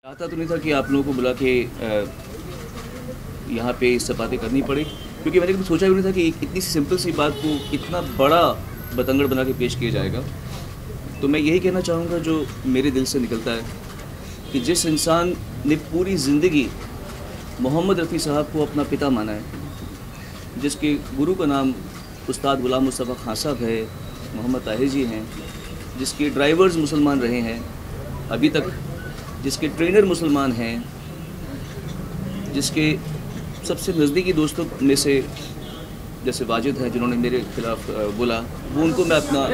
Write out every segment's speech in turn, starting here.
चाहता तो नहीं था कि आप लोगों को बुला के यहाँ पे इससे बातें करनी पड़े, क्योंकि मैंने कभी सोचा भी नहीं था कि इतनी सी सिंपल सी बात को इतना बड़ा बतंगड़ बना के पेश किया जाएगा। तो मैं यही कहना चाहूँगा जो मेरे दिल से निकलता है कि जिस इंसान ने पूरी ज़िंदगी मोहम्मद रफ़ी साहब को अपना पिता माना है, जिसके गुरु का नाम उस्ताद गुलाम मुस्तफ़ा खान साहब है, मोहम्मद ताहिर जी हैं, जिसके ड्राइवर्स मुसलमान रहे हैं अभी तक, जिसके ट्रेनर मुसलमान हैं, जिसके सबसे नज़दीकी दोस्तों में से जैसे वाजिद हैं जिन्होंने मेरे खिलाफ बोला, वो उनको मैं अपना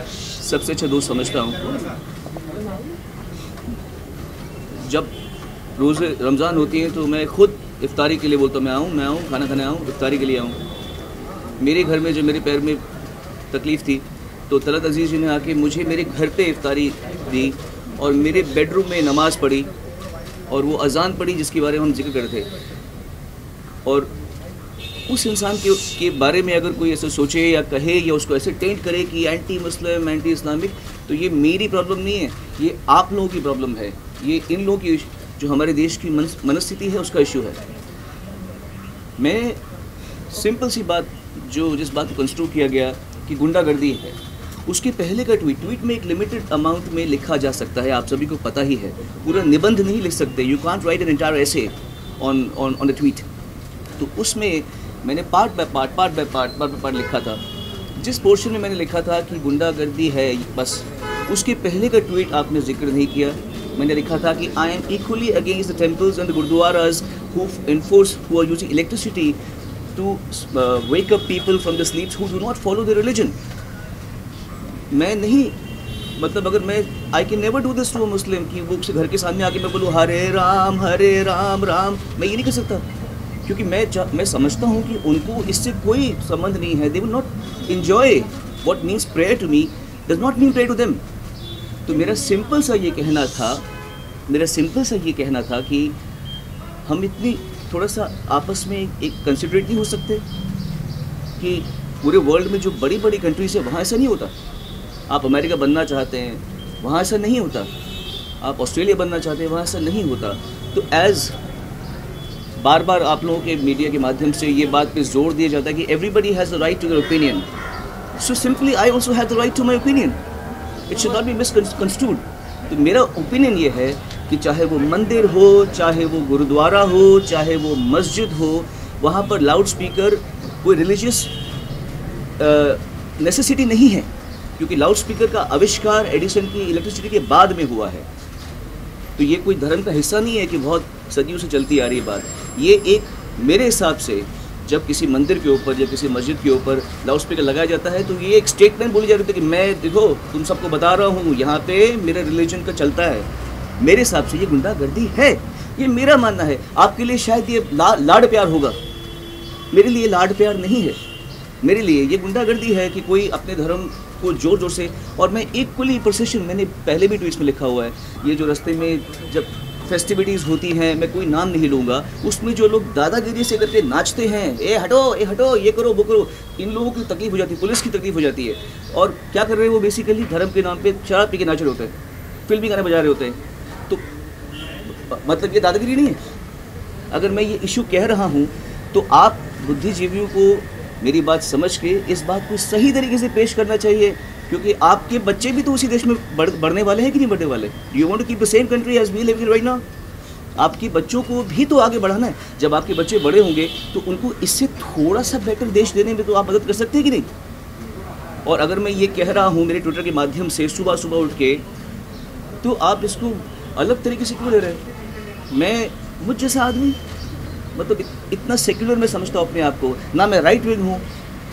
सबसे अच्छा दोस्त समझता हूँ। जब रोज़े रमज़ान होती हैं तो मैं खुद इफ्तारी के लिए बोलता हूँ मैं आऊँ खाना खाने आऊँ, इफ्तारी के लिए आऊँ। मेरे घर में जब मेरे पैर में तकलीफ़ थी तो तलत अजीज़ जी ने आके मुझे मेरे घर पे इफ्तारी दी और मेरे बेडरूम में नमाज़ पढ़ी और वो अज़ान पढ़ी जिसके बारे में हम जिक्र कर रहे थे। और उस इंसान के बारे में अगर कोई ऐसे सोचे या कहे या उसको ऐसे टेंट करे कि एंटी मुस्लिम, एंटी इस्लामिक, तो ये मेरी प्रॉब्लम नहीं है, ये आप लोगों की प्रॉब्लम है, ये इन लोगों की जो हमारे देश की मनस्थिति है उसका इशू है। मैं सिंपल सी बात जिस बात को कंस्ट्रक्ट किया गया कि गुंडागर्दी है, उसके पहले का ट्वीट में एक लिमिटेड अमाउंट में लिखा जा सकता है, आप सभी को पता ही है। पूरा निबंध नहीं लिख सकते, you can't right an entire essay on the tweet. तो उसमें मैंने पार्ट बाय पार्ट लिखा था। जिस पोर्शन में मैंने लिखा था कि गुंडागर्दी है, बस उसके पहले का ट्वीट आपने जिक्र नहीं किया। मैंने लिखा था कि I am equally against the temples and the gurudwaras who are using electricity to wake up people from the sleeps who do not follow the religion. मैं नहीं, मतलब अगर मैं I can never do this to a Muslim कि वो घर के सामने आके मैं बोलूँ हरे राम राम, मैं ये नहीं कर सकता, क्योंकि मैं समझता हूँ कि उनको इससे कोई संबंध नहीं है। They will not enjoy what means prayer to me does not mean prayer to them. तो मेरा सिंपल सा ये कहना था कि हम इतनी थोड़ा सा आपस में एक कंसिडरेट नहीं हो सकते कि पूरे वर्ल्ड में जो बड़ी बड़ी कंट्रीज है वहाँ ऐसा नहीं होता। आप अमेरिका बनना चाहते हैं, वहाँ ऐसा नहीं होता। आप ऑस्ट्रेलिया बनना चाहते हैं, वहाँ ऐसा नहीं होता। तो बार बार आप लोगों के मीडिया के माध्यम से ये बात पे जोर दिया जाता है कि everybody has the right to their opinion, so simply I also have the right to my opinion, it should not be misconstrued. तो मेरा ओपिनियन ये है कि चाहे वो मंदिर हो, चाहे वो गुरुद्वारा हो, चाहे वो मस्जिद हो, वहाँ पर लाउड स्पीकर कोई रिलीजियस नेसेसिटी नहीं है, क्योंकि लाउड स्पीकर का आविष्कार एडिसन की इलेक्ट्रिसिटी के बाद में हुआ है। तो ये कोई धर्म का हिस्सा नहीं है कि बहुत सदियों से चलती आ रही बात। ये एक मेरे हिसाब से जब किसी मंदिर के ऊपर या किसी मस्जिद के ऊपर लाउड स्पीकर लगाया जाता है तो ये एक स्टेटमेंट बोली जा रही थी कि मैं देखो तुम सबको बता रहा हूँ यहाँ पे मेरे रिलीजन का चलता है। मेरे हिसाब से ये गुंडागर्दी है, ये मेरा मानना है। आपके लिए शायद ये लाड प्यार होगा, मेरे लिए लाड प्यार नहीं है। मेरे लिए ये गुंडागर्दी है कि कोई अपने धर्म को जोर जोर से, और मैं इक्वली प्रोसेशन, मैंने पहले भी ट्वीट्स में लिखा हुआ है, ये जो रास्ते में जब फेस्टिविटीज़ होती हैं, मैं कोई नाम नहीं लूँगा, उसमें जो लोग दादागिरी से करके नाचते हैं, ए हटो ये करो वो करो, इन लोगों की तकलीफ हो जाती है, पुलिस की तकलीफ हो जाती है। और क्या कर रहे हैं वो बेसिकली धर्म के नाम पे शराब पी के नाच रहे होते हैं, फिल्मी गाने बजा रहे होते हैं। तो मतलब ये दादागिरी नहीं है। अगर मैं ये इशू कह रहा हूँ तो आप बुद्धिजीवियों को मेरी बात समझ के इस बात को सही तरीके से पेश करना चाहिए, क्योंकि आपके बच्चे भी तो उसी देश में बढ़ने वाले हैं कि नहीं बढ़ने वाले। You want to keep the same country as we live in right now. आपके बच्चों को भी तो आगे बढ़ाना है। जब आपके बच्चे बड़े होंगे तो उनको इससे थोड़ा सा बेटर देश देने में तो आप मदद कर सकते हैं कि नहीं। और अगर मैं ये कह रहा हूँ मेरे ट्विटर के माध्यम से सुबह सुबह उठ के, तो आप इसको अलग तरीके से क्यों ले रहे हैं। मैं मुझ जैसा आदमी, मतलब इतना सेक्युलर मैं समझता हूँ अपने आप को, ना मैं राइट विंग हूँ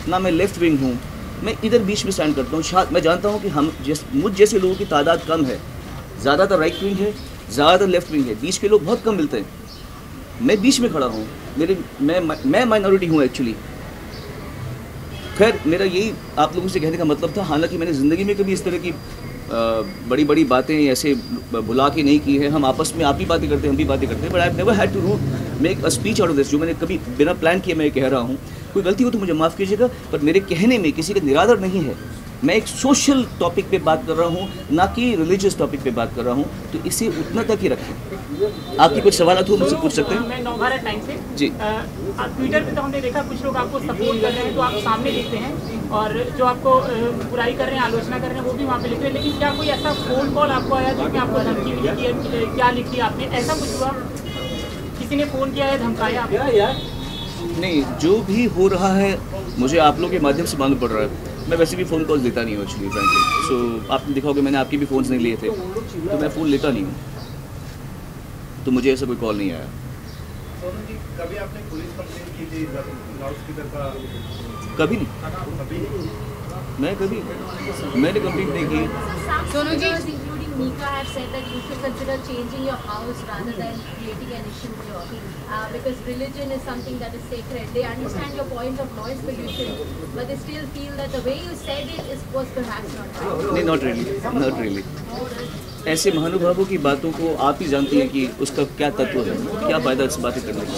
ना मैं लेफ्ट विंग हूँ, मैं इधर बीच में स्टैंड करता हूँ। मैं जानता हूँ कि मुझ जैसे लोगों की तादाद कम है, ज़्यादातर राइट विंग है, ज़्यादातर लेफ्ट विंग है, बीच के लोग बहुत कम मिलते हैं। मैं बीच में खड़ा हूँ, मैं माइनॉरिटी हूँ एक्चुअली। खैर मेरा यही आप लोगों से कहने का मतलब था। हालांकि मैंने ज़िंदगी में कभी इस तरह की बड़ी बड़ी बातें ऐसे बुला के नहीं की है। हम आपस में आप भी बातें करते हैं, हम भी बातें करते हैं, but I have never had to make a speech out of this, जो मैंने कभी बिना प्लान किए मैं कह रहा हूँ। कोई गलती हो तो मुझे माफ़ कीजिएगा, पर मेरे कहने में किसी का निरादर नहीं है। मैं एक सोशल टॉपिक पे बात कर रहा हूँ, ना कि रिलीजियस टॉपिक पे बात कर रहा हूँ, तो इसे उतना तक ही रखें। आपकी कुछ सवाल हो मुझसे पूछ सकते हैं। मैं नवभारत टाइम से जी। ट्विटर पे तो हमने देखा कुछ लोग आपको सपोर्ट कर रहे हैं तो आप सामने लिखते हैं, और जो आपको बुराई कर रहे हैं, आलोचना कर रहे हैं, वो भी वहाँ पे लिख रहे हैं, लेकिन क्या कोई ऐसा फोन कॉल आपको आया जिसमें आपको धमकी मिली कि क्या लिख दिया आपने, ऐसा कुछ हुआ? किसी ने फ़ोन किया है, धमकाया आपको? नहीं, जो भी हो रहा है मुझे आप लोगों के माध्यम से मालूम पड़ रहा है। मैं वैसे भी फ़ोन कॉल लेता नहीं हूँ एक्चुअली फ्रैंकली। सो आपने देखा होगा मैंने आपके भी फ़ोन्स नहीं लिए थे, तो मैं फ़ोन लेता नहीं हूँ, तो मुझे ऐसा कोई कॉल नहीं आया। सोनू जी, कभी आपने पुलिस कंप्लेंट की थी लाउडस्पीकर का? कभी नहीं, मैंने कंप्लेंट नहीं की। Sonu ji, including Mika, have said that you should consider changing your house rather than creating an issue here, because religion is something that is sacred. They understand your point of noise pollution, but they still feel that the way you said it was perhaps not right. नहीं, not really. ऐसे महानुभावों की बातों को आप ही जानती हैं कि उसका क्या तत्व है, क्या फायदा इस बातें करने का।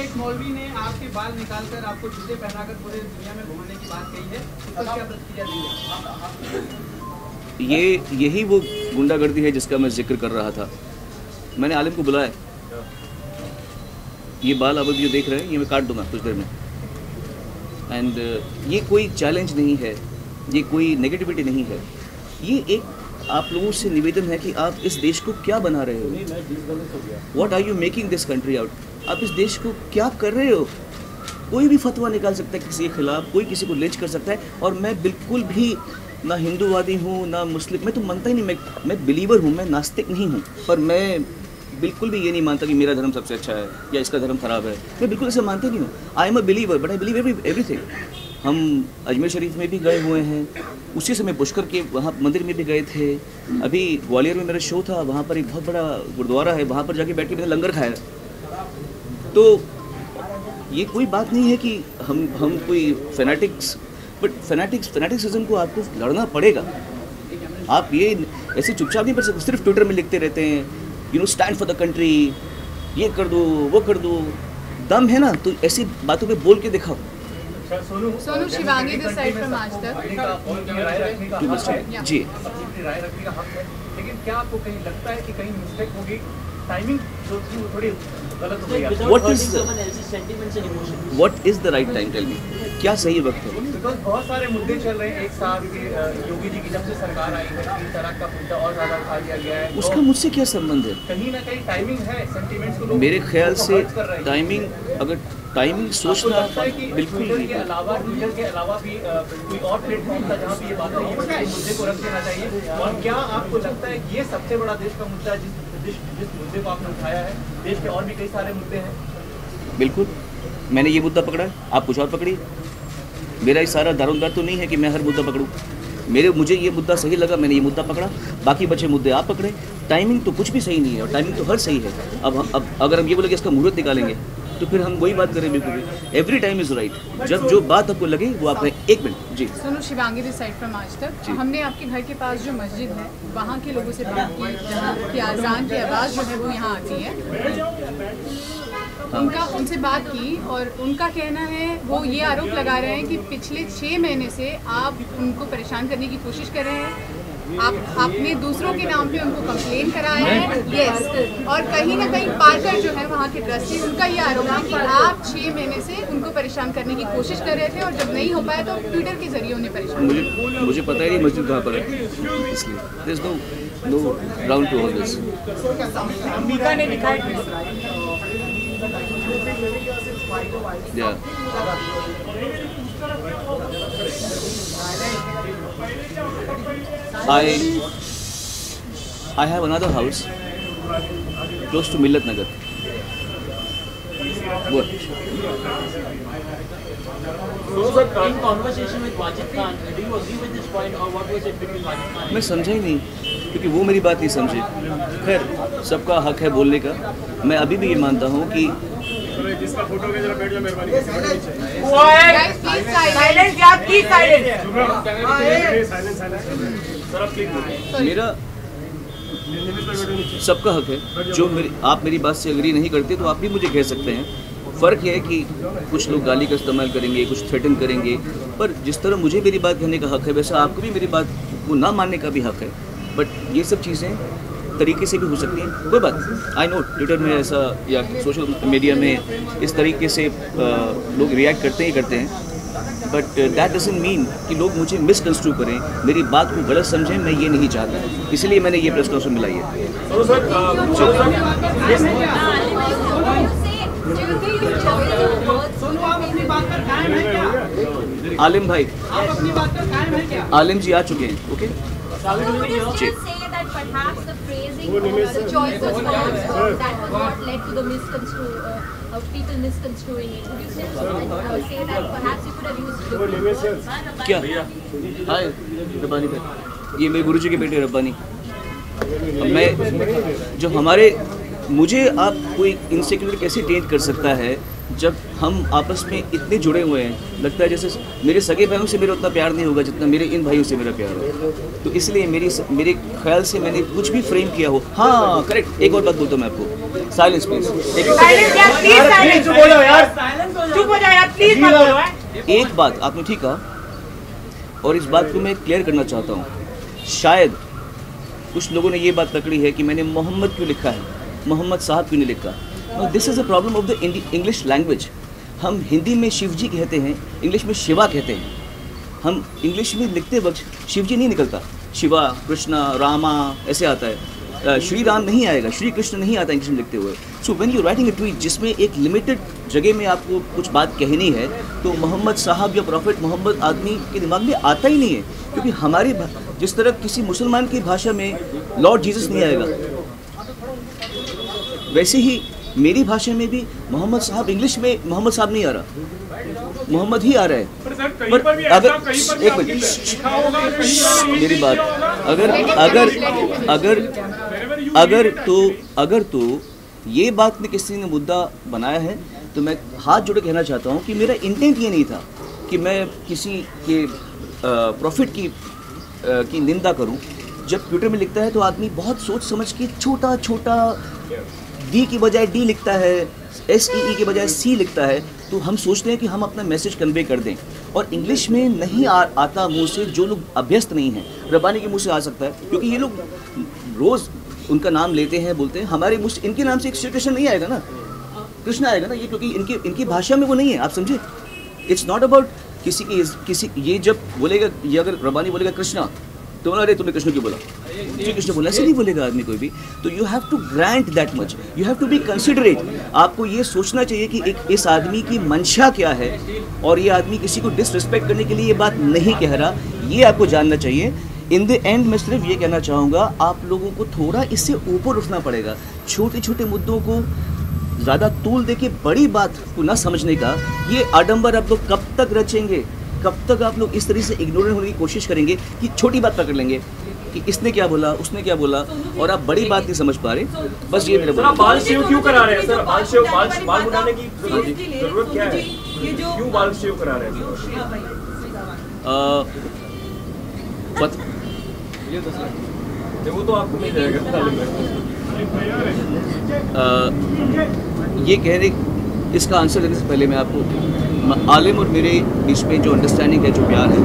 एक मौलवी ने आपके बाल निकालकर आपको जूते पहनाकर पूरे दुनिया में घुमाने की बात कही है, तो क्या प्रतिक्रिया देंगे? यही वो गुंडागर्दी है जिसका मैं जिक्र कर रहा था। मैंने आलिम को बुलाया, ये बाल अब जो देख रहे हैं ये मैं काट दूंगा कुछ देर में, एंड ये कोई चैलेंज नहीं है, ये कोई नेगेटिविटी नहीं है, ये एक आप लोगों से निवेदन है कि आप इस देश को क्या बना रहे हो, what are you making this country out, आप इस देश को क्या कर रहे हो। कोई भी फतवा निकाल सकता है किसी के खिलाफ, कोई किसी को लिंच कर सकता है, और मैं बिल्कुल भी ना हिंदूवादी हूँ ना मुस्लिम, मैं तो मानता ही नहीं, मैं बिलीवर हूँ, मैं नास्तिक नहीं हूँ, पर मैं बिल्कुल भी ये नहीं मानता कि मेरा धर्म सबसे अच्छा है या इसका धर्म खराब है, मैं बिल्कुल ऐसे मानता नहीं हूँ। I am a believer but I believe everything. हम अजमेर शरीफ में भी गए हुए हैं, उसी समय पुष्कर के वहाँ मंदिर में भी गए थे, अभी ग्वालियर में मेरा शो था, वहाँ पर एक बहुत बड़ा गुरुद्वारा है, वहाँ पर जाके बैठ के मैंने लंगर खाया। तो ये कोई बात नहीं है कि हम कोई फैनेटिक्स, बट फैनेटिक्सिज्म को आपको लड़ना पड़ेगा। आप ये ऐसे चुपचाप नहीं कर सकते, सिर्फ ट्विटर में लिखते रहते हैं you know stand for the country, ये कर दो वो कर दो, दम है ना तो ऐसी बातों पे बोल के दिखाओ। Sonu Shivangi this side from Aaj तक। जी, राय रखने का हक है, लेकिन क्या आपको कहीं लगता है कि कहीं मिस्टेक होगी, टाइमिंग जो थी वो थोड़ी गलत हो गई? What is the right time, tell me, क्या सही वक्त है? बिकॉज बहुत सारे मुद्दे चल रहे हैं एक साथ के, योगी जी की जब से सरकार आई है 3 तलाक का मुद्दा और ज़्यादा उठा लिया गया है, उसका मुझसे क्या संबंध है? कहीं ना कहीं टाइमिंग है, सेंटिमेंट्स को लोग मेरे ख्याल से कर टाइमिंग, अगर टाइमिंग सोचना बिल्कुल ट्विटर नहीं के है। अलावा भी कोई और प्लेटफॉर्म था जहाँ पे ये बात नहीं है, मुद्दे को रख देना चाहिए। और क्या आपको लगता है कि ये सबसे बड़ा देश का मुद्दा है जिस मुद्दे को आपने उठाया है? देश के और भी कई सारे मुद्दे हैं। बिल्कुल, मैंने ये मुद्दा पकड़ा है, आप कुछ और पकड़िए। मेरा ये सारा दारोमदार तो नहीं है कि मैं हर मुद्दा पकड़ूं। मुझे ये मुद्दा सही लगा, मैंने ये मुद्दा पकड़ा, बाकी बचे मुद्दे आप पकड़े। टाइमिंग तो कुछ भी सही नहीं है, और टाइमिंग तो हर सही है। अब अगर हम ये बोले कि इसका मुहूर्त निकालेंगे तो फिर हम वही बात करें, बिल्कुल एवरी टाइम इज़ राइट। जब जो बात आपको लगे वो आप कहें। 1 मिनट जी। Sonu Shivangi this side from Aaj Tak. हमने आपके घर के पास जो मस्जिद है वहाँ के लोगों से बात की, जहाँ की अजान की आवाज़ जो है वो यहाँ आती है, उनसे बात की, और उनका कहना है, वो ये आरोप लगा रहे हैं कि पिछले 6 महीने से आप उनको परेशान करने की कोशिश कर रहे हैं, आपने दूसरों के नाम पे उनको कंप्लेन कराया है। यस, और कहीं ना कहीं पार्कर जो है वहाँ के ट्रस्टी, उनका ये आरोप है कि आप 6 महीने से उनको परेशान करने की कोशिश कर रहे थे, और जब नहीं हो पाया तो ट्विटर के जरिए उन्हें परेशान किया। मुझे पता ही नहीं मस्जिद कहाँ पर है, इसलिए there is no ground to all this. Mika ने लिखा है Yeah. I have another house close to Millat Nagar. What? In conversation with Wajid Khan, do you agree with this point, or what was it between Wajid Khan? मैं समझा ही नहीं, क्योंकि वो मेरी बात नहीं समझे। खैर, सबका हक है बोलने का। मैं अभी भी ये मानता हूँ कि जिसका फोटो के जरा बैठ जाओ मेहरबानी। मेरा सबका हक है, जो आप मेरी बात से एग्री नहीं करते तो आप भी मुझे कह सकते हैं, फ़र्क है कि कुछ लोग गाली का इस्तेमाल करेंगे, कुछ थ्रेटन करेंगे, पर जिस तरह मुझे मेरी बात कहने का हक़ है वैसा आपको भी मेरी बात को ना मानने का भी हक़ है। बट ये सब चीज़ें तरीके से भी हो सकती हैं, कोई बात। आई नो ट्विटर में ऐसा या सोशल मीडिया में इस तरीके से लोग रिएक्ट करते ही करते हैं, बट दैट डजंट मीन कि लोग मुझे मिसकंस्ट्रू करें, मेरी बात को गलत समझें, मैं ये नहीं चाहता। इसलिए मैंने ये प्रेस कॉन्फ्रेंस मिलाई है। आलिम भाई, आलिम जी आ चुके हैं। ओके जी। Perhaps the phrasing or the choice was wrong, that was what led to the people misconstruing it. Would you say that perhaps you could have used क्या? हाय रब्बानी भाई, ये मेरे गुरुजी के बेटे रब्बानी। मैं जो हमारे मुझे आप कोई इनसिक्योरिटी कैसे टेंट कर सकता है जब हम आपस में इतने जुड़े हुए हैं। लगता है जैसे मेरे सगे भाइयों से मेरा उतना प्यार नहीं होगा जितना मेरे इन भाइयों से मेरा प्यार हो। तो इसलिए मेरे ख्याल से मैंने कुछ भी फ्रेम किया हो। हाँ करेक्ट, एक और बात बोलता हूँ मैं आपको। Silence please. एक बात आपने ठीक कहा और इस बात को मैं क्लियर करना चाहता हूँ। शायद कुछ लोगों ने ये बात पकड़ी है कि मैंने मोहम्मद क्यों लिखा है, मोहम्मद साहब क्यों नहीं लिखा। This is a problem of the English language. हम हिंदी में शिव जी कहते हैं, इंग्लिश में शिवा कहते हैं। हम इंग्लिश में लिखते वक्त शिव जी नहीं निकलता, शिवा, कृष्णा, रामा ऐसे आता है। श्री राम नहीं आएगा, श्री कृष्ण नहीं आता इंग्लिश में लिखते हुए। So when you writing a tweet जिसमें एक लिमिटेड जगह में आपको कुछ बात कहनी है, तो मोहम्मद साहब या प्रॉफिट मोहम्मद आदमी के दिमाग में आता ही नहीं है। क्योंकि हमारे जिस तरह किसी मुसलमान की भाषा में लॉर्ड जीसस नहीं आएगा, वैसे ही मेरी भाषा में भी मोहम्मद साहब इंग्लिश में मोहम्मद साहब नहीं आ रहा, मोहम्मद ही आ रहा है। पर अगर एक मिनट मेरी बात, अगर तो ये बात में किसी ने मुद्दा बनाया है तो मैं हाथ जोड़े कहना चाहता हूँ कि मेरा इंटेंट ये नहीं था कि मैं किसी के प्रॉफिट की निंदा करूँ। जब ट्विटर में लिखता है तो आदमी बहुत सोच समझ के छोटा छोटा डी की बजाय डी लिखता है, SEE के बजाय C लिखता है, तो हम सोचते हैं कि हम अपना मैसेज कन्वे कर दें। और इंग्लिश में नहीं आता मुंह से, जो लोग अभ्यस्त नहीं हैं। रब्बानी के मुंह से आ सकता है क्योंकि ये लोग रोज़ उनका नाम लेते हैं, बोलते हैं। हमारे मुंह से इनके नाम से एक श्री कृष्ण नहीं आएगा ना, कृष्ण आएगा ना, ये क्योंकि इनकी भाषा में वो नहीं है। आप समझे, इट्स नॉट अबाउट किसी ये जब बोलेगा, ये अगर रब्बानी बोलेगा कृष्णा तो अरे तूने कृष्ण क्यों बोला, जी कृष्ण बोला, ऐसे नहीं बोलेगा आदमी कोई भी। तो you have to grant that much, you have to be considerate. आपको ये सोचना चाहिए कि इस आदमी की मंशा क्या है और ये आदमी किसी को डिसरिस्पेक्ट करने के लिए ये बात नहीं कह रहा, ये आपको जानना चाहिए। इन द एंड मैं सिर्फ ये कहना चाहूँगा, आप लोगों को थोड़ा इससे ऊपर उठना पड़ेगा। छोटे छोटे मुद्दों को ज़्यादा तूल दे के बड़ी बात को ना समझने का ये आडंबर आप लोग कब तक रचेंगे, कब तक आप लोग इस तरह से इग्नोरेंट होने की कोशिश करेंगे कि छोटी बात पकड़ लेंगे कि इसने क्या बोला, उसने क्या बोला, और आप बड़ी बात नहीं समझ पा रहे। बस ये मेरा बोलना। बाल शेव क्यों करा रहे हैं सर? बाल मुड़ाने की जरूरत क्या है? क्यों बाल शेव करा रहे हैं? वो तो आपको मिल जाएगा। ये कहने इसका आंसर देने से पहले मैं आपको आलिम और मेरे बीच में जो अंडरस्टैंडिंग है, जो प्यार है,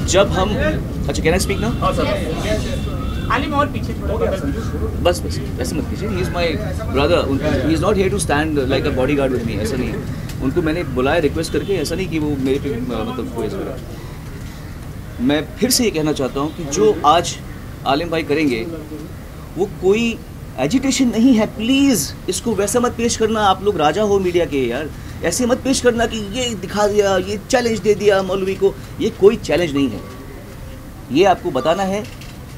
जब हम अच्छा कैन आई स्पीक नाउ? आलिम और पीछे थोड़ा बस ऐसे मत कीजिए। He is my brother, he is not here to stand like a bodyguard with me, ऐसा नहीं है। उनको मैंने बुलाया रिक्वेस्ट करके, ऐसा नहीं कि वो मेरे पे मतलब कोई ऐसा। मैं फिर से ये कहना चाहता हूँ कि जो आज आलिम भाई करेंगे वो कोई एजिटेशन नहीं है। प्लीज़ इसको वैसा मत पेश करना, आप लोग राजा हो मीडिया के यार, ऐसे मत पेश करना कि ये दिखा दिया, ये चैलेंज दे दिया मौलवी को। ये कोई चैलेंज नहीं है। ये आपको बताना है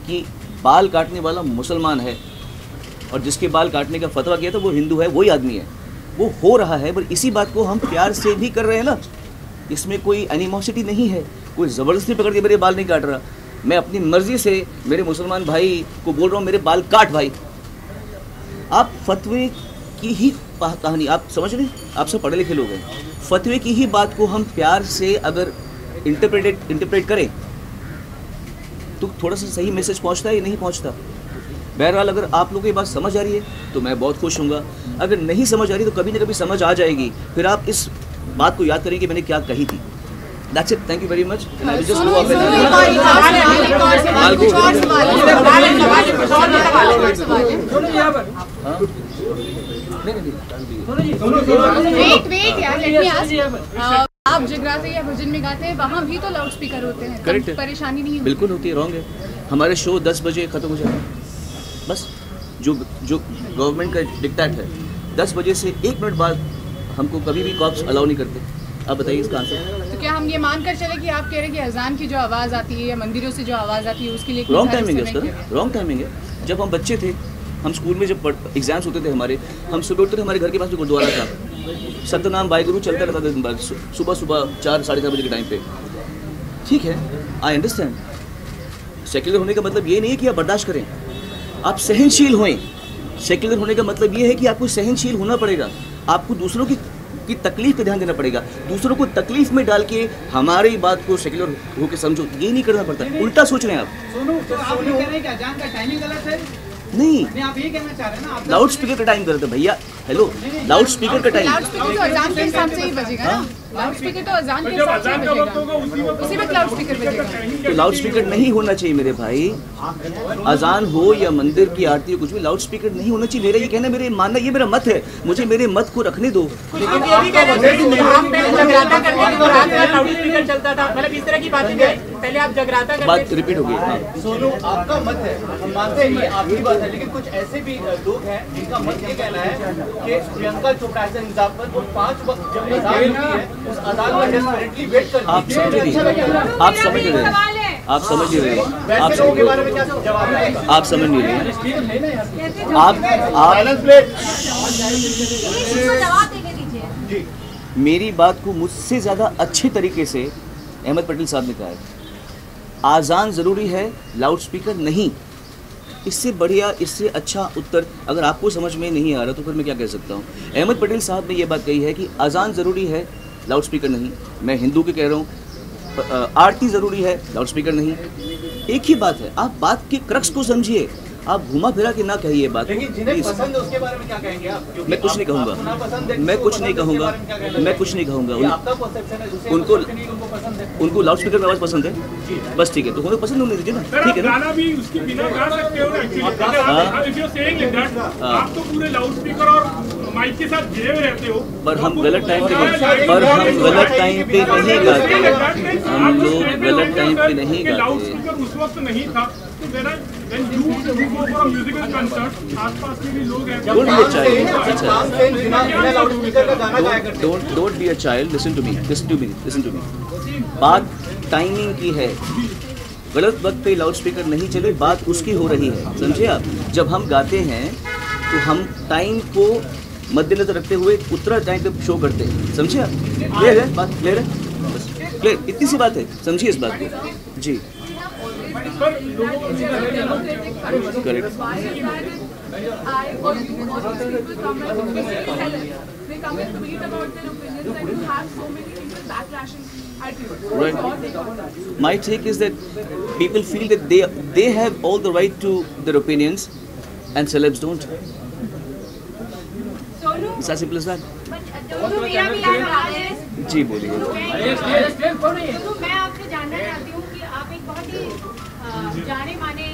कि बाल काटने वाला मुसलमान है और जिसके बाल काटने का फतवा किया था वो हिंदू है, वही आदमी है। वो हो रहा है, पर इसी बात को हम प्यार से भी कर रहे हैं ना, इसमें कोई एनिमोसिटी नहीं है। कोई ज़बरदस्ती पकड़ के मेरे बाल नहीं काट रहा। मैं अपनी मर्ज़ी से मेरे मुसलमान भाई को बोल रहा हूँ मेरे बाल काट भाई। आप फतवे की ही कहानी आप समझ रहे, आप सब पढ़े लिखे लोग हैं। फतवे की ही बात को हम प्यार से अगर इंटरप्रेट करें तो थोड़ा सा सही मैसेज पहुंचता है या नहीं पहुंचता। बहरहाल अगर आप लोगों की बात समझ आ रही है तो मैं बहुत खुश हूँगा, अगर नहीं समझ आ रही तो कभी ना कभी समझ आ जाएगी, फिर आप इस बात को याद करें कि मैंने क्या कही थी। That's it. Thank you very much. And I will just go off and I'll go. आप जगराते या भजन में गाते हैं, वहाँ भी तो लाउड स्पीकर होते हैं। करेक्ट है, परेशानी नहीं बिल्कुल होती है, रॉन्ग है। हमारे शो 10 बजे खत्म हो जाता है, बस जो गवर्नमेंट का डिक्टेट है 10 बजे से 1 मिनट बाद हमको कभी भी कॉप्स अलाउ नहीं करते। आप बताइए इसका आंसर। तो क्या हम ये मान कर चले कि आप कह रहे हैं कि अजान की जो आवाज़ आती है या मंदिरों से जो आवाज़ आती है उसके लिए रॉन्ग टाइमिंग है उसका, रॉन्ग टाइमिंग है। जब हम बच्चे थे, हम स्कूल में जब एग्जाम्स होते थे हमारे, हम सुबह उठते थे, हमारे घर के पास में गुरुद्वारा था, सत्यनाम वाहिगुरु चलता रहता था दिन भर, सुबह 4 साढ़े 4 बजे के टाइम पे। ठीक है, आई अंडरस्टैंड। सेक्युलर होने का मतलब ये नहीं है कि आप बर्दाश्त करें, आप सहनशील होएं। सेक्युलर होने का मतलब ये है कि आपको सहनशील होना पड़ेगा, आपको दूसरों की तकलीफ पे ध्यान देना पड़ेगा, दूसरों को तकलीफ में डाल के हमारी बात को सेक्युलर होकर समझो, ये नहीं करना पड़ता। उल्टा सोच रहे हैं आप। सोनू, तो आप ये कह रहे हैं कि अजान का टाइमिंग गलत है? नहीं, आप ये कहना चाह रहे हैं ना, लाउड स्पीकर का टाइम करते भैया। हेलो, लाउड स्पीकर का टाइम, लाउड स्पीकर तो अजान के हिसाब से ही बजेगा ना। लाउड स्पीकर तो अजान के हिसाब से ही बजेगा, उसी वक्त लाउड स्पीकर बजेगा। तो लाउड स्पीकर नहीं होना चाहिए मेरे भाई। अजान हो या मंदिर की आरती हो, कुछ भी लाउड स्पीकर नहीं होना चाहिए। मेरा ये कहना, मेरे मानना, ये मेरा मत है, मुझे मेरे मत को रखने दो। आप ये भी कह रहे थे कि आप पहले जगराता करते थे तो रात में लाउड स्पीकर चलता था, मतलब इस तरह की बातें पहले आप जगराता करते बात रिपीट हो गई। हाँ, सोनू, आपका मत है, हम मानते हैं ये आपकी बात है, लेकिन कुछ ऐसे भी लोग हैं जिनका मत ये कहना है कि प्रियंका चोपड़ा ऐसे एग्जाम्पल, वो 5 वक्त जब अजान होती है उस अजान का डेस्परेटली वेट करती है। आप समझ नहीं रहे, आप समझ नहीं रहे, आप समझ नहीं रहे, आप वैसे लोगों के बारे में क्या जवाब है? आप समझ नहीं रहे, आप जवाब देके दीजिए। मेरी बात को मुझसे ज़्यादा अच्छे तरीके से अहमद पटेल साहब ने कहा है। आज़ान ज़रूरी है, लाउड स्पीकर नहीं। इससे बढ़िया, इससे अच्छा उत्तर अगर आपको समझ में नहीं आ रहा तो फिर मैं क्या कह सकता हूँ। अहमद पटेल साहब ने ये बात कही है कि आज़ान ज़रूरी है, लाउड स्पीकर नहीं। मैं हिंदू के कह रहा हूँ, आरती ज़रूरी है, लाउड स्पीकर नहीं। एक ही बात है, आप बात के क्रक्स को समझिए, आप घुमा फिरा के ना कहिए बात। लेकिन जिन्हें पसंद है उसके बारे में क्या कहेंगे आप? मैं कुछ नहीं कहूँगा, मैं कुछ नहीं कहूँगा, मैं कुछ नहीं कहूँगा। आपका परसेप्शन है, दूसरे उनको पसंद है, उनको लाउड स्पीकर की आवाज़ पसंद है, बस ठीक है, तो उन्हें पसंद होने दीजिए ना, ठीक है ना। गाना भी उसके बिना गा सकते हो ना actually. If you are saying like that, आप तो पूरे लाउड स्पीकर और माइक के साथ घिरे हुए रहते हो। पर हम गलत टाइम पे नहीं गाते, हम लोग गलत टाइम पे नहीं लाउड गाते। स्पीकर उस वक्त नहीं था, तो when you go for a musical concert, आसपास के भी लोग हैं। Don't be a child. अच्छा, बिना लाउड स्पीकर का गाना गाया करते हैं। don't be a child. Listen to me. Listen to me. Listen to me. बात टाइमिंग की है। गलत वक्त पे लाउड स्पीकर नहीं चले, बात उसकी हो रही है, समझे आप। जब हम गाते हैं तो हम टाइम को मद्देनजर रखते हुए उतरा टाइम पे शो करते हैं, समझे आप। क्लियर है बात, क्लियर है, बस क्लियर, इतनी सी बात है, समझिए इस बात को जी। Correct. I or you or these people come and they come and tweet about their opinions and you have so many people backlashing at you. Right. What's your take on that? My take is that people feel that they have all the right to their opinions and celebs don't. It's as simple as that. तो मेरा भी यहाँ सवाल है। जी बोलिए। तो मैं आपसे जानना चाहती हूँ कि आप एक बहुत ही जाने माने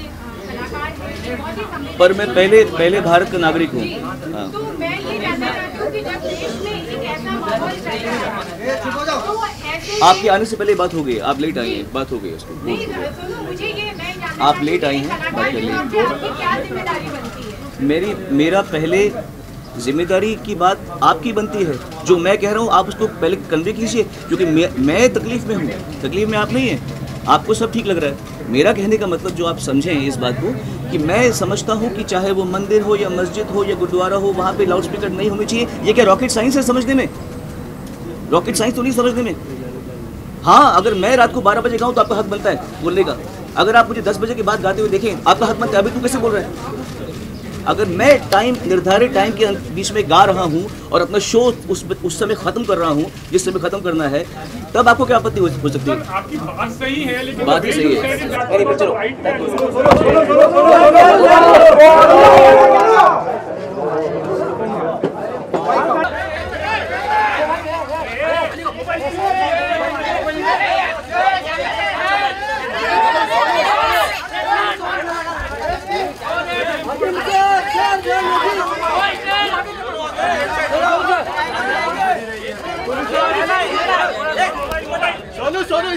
कलाकार हैं, बहुत ही समृद्ध। पर मैं पहले भारत का नागरिक हूँ। हाँ। तो मैं ये जानना चाहती हूँ कि जब देश में एक ऐसा माहौल चल रहा है तो ऐसे आपके आने से पहले बात हो गई, आप लेट आई हैं, बात हो गई उसको। नहीं सुनो, मुझे ये मैं जानना आप लेट आई हैं, बात कर लीजिए। आपकी क्या जिम्मेदारी बनती है? मेरा पहले जिम्मेदारी की बात आपकी बनती है। जो मैं कह रहा हूँ आप उसको पहले कन्वे कीजिए, क्योंकि मैं तकलीफ में हूँ, तकलीफ में आप नहीं हैं। आपको सब ठीक लग रहा है। मेरा कहने का मतलब जो आप समझें इस बात को कि मैं समझता हूँ कि चाहे वो मंदिर हो या मस्जिद हो या गुरुद्वारा हो, वहाँ पे लाउड स्पीकर नहीं होनी चाहिए। ये क्या रॉकेट साइंस है समझने में? रॉकेट साइंस तो नहीं समझने में। हाँ, अगर मैं रात को 12 बजे गाऊँ तो आपका हक बनता है बोलने का। अगर आप मुझे 10 बजे के बाद गाते हुए देखें, आपका हक बनता है। अभी तू कैसे बोल रहा है? अगर मैं निर्धारित टाइम के बीच में गा रहा हूँ और अपना शो उस समय खत्म कर रहा हूँ जिस समय खत्म करना है, तब आपको क्या आपत्ति हो सकती है? आपकी बात सही है, लेकिन बात ही सही है। चलो सोनू